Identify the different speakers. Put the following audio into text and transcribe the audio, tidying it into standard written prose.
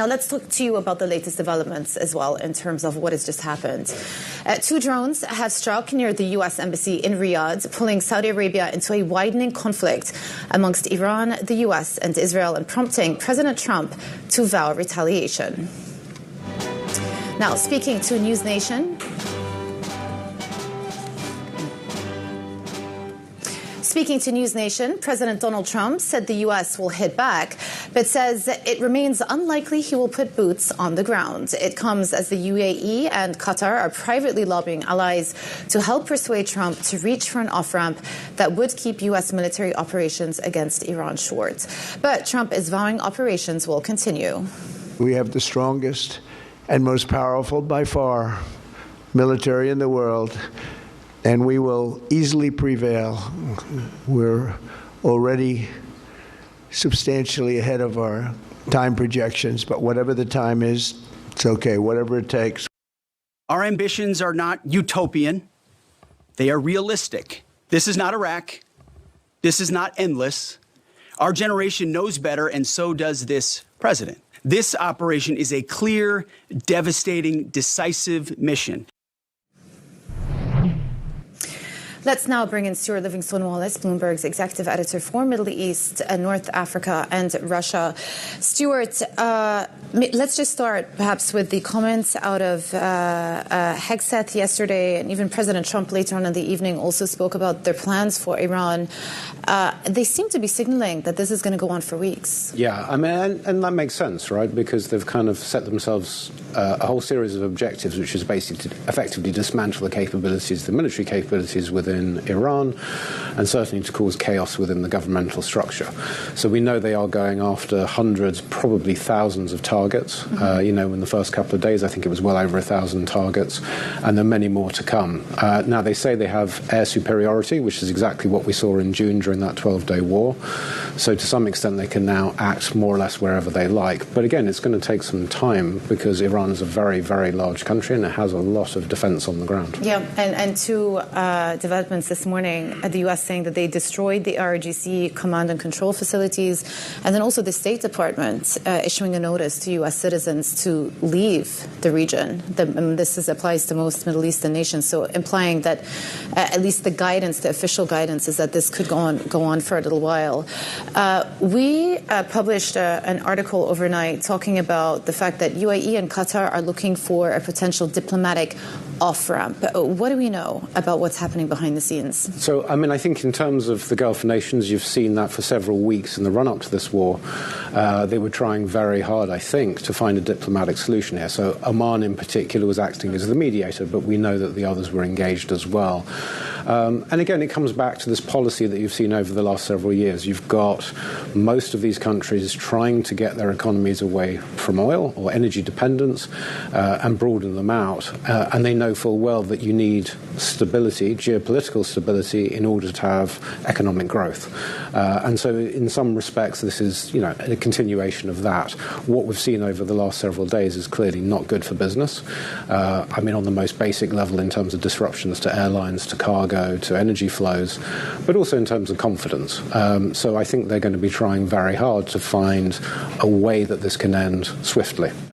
Speaker 1: Now, let's talk to you about the latest developments as well in terms of what has just happened. 2 drones have struck near the U.S. Embassy in Riyadh, pulling Saudi Arabia into a widening conflict amongst Iran, the U.S. and Israel, and prompting President Trump to vow retaliation. Now, speaking to News Nation, President Donald Trump said the U.S. will hit back, but says it remains unlikely he will put boots on the ground. It comes as the UAE and Qatar are privately lobbying allies to help persuade Trump to reach for an off-ramp that would keep U.S. military operations against Iran short. But Trump is vowing operations will continue.
Speaker 2: We have the strongest and most powerful by far military in the world, and we will easily prevail. We're already substantially ahead of our time projections, but whatever the time is, it's okay, whatever it takes.
Speaker 3: Our ambitions are not utopian. They are realistic. This is not Iraq. This is not endless. Our generation knows better, and so does this president. This operation is a clear, devastating, decisive mission.
Speaker 1: Let's now bring in Stuart Livingstone-Wallace, Bloomberg's executive editor for Middle East, North Africa and Russia. Stuart, let's just start perhaps with the comments out of Hegseth yesterday, and even President Trump later on in the evening also spoke about their plans for Iran. They seem to be signaling that this is going to go on for weeks.
Speaker 4: Yeah, I mean, and that makes sense, right? Because they've kind of set themselves a whole series of objectives, which is basically to effectively dismantle the capabilities, the military capabilities within Iran, and certainly to cause chaos within the governmental structure. So we know they are going after hundreds, probably thousands of targets. In the first couple of days, I think it was well over 1,000 targets, and there are many more to come. Now, they say they have air superiority, which is exactly what we saw in June during that 12-day war. So to some extent, they can now act more or less wherever they like. But again, it's going to take some time because Iran is a very, very large country and it has a lot of defense on the ground.
Speaker 1: Yeah, and two developments this morning, the U.S. saying that they destroyed the RGC command and control facilities, and then also the State Department issuing a notice to U.S. citizens to leave the region. This applies to most Middle Eastern nations, so implying that at least the official guidance is that this could go on for a little while. We published an article overnight talking about the fact that UAE and Qatar are looking for a potential diplomatic off-ramp. What do we know about what's happening behind the scenes?
Speaker 4: So, I mean, I think in terms of the Gulf nations, you've seen that for several weeks in the run-up to this war. They were trying very hard, I think, to find a diplomatic solution here. So Oman in particular was acting as the mediator, but we know that the others were engaged as well. And again, it comes back to this policy that you've seen over the last several years. You've got most of these countries trying to get their economies away from oil or energy dependence and broaden them out. And they know full well that you need stability, geopolitical stability, in order to have economic growth. And so in some respects, this is, a continuation of that. What we've seen over the last several days is clearly not good for business. I mean, on the most basic level in terms of disruptions to airlines, to cargo, to energy flows, but also in terms of confidence. So I think they're going to be trying very hard to find a way that this can end swiftly.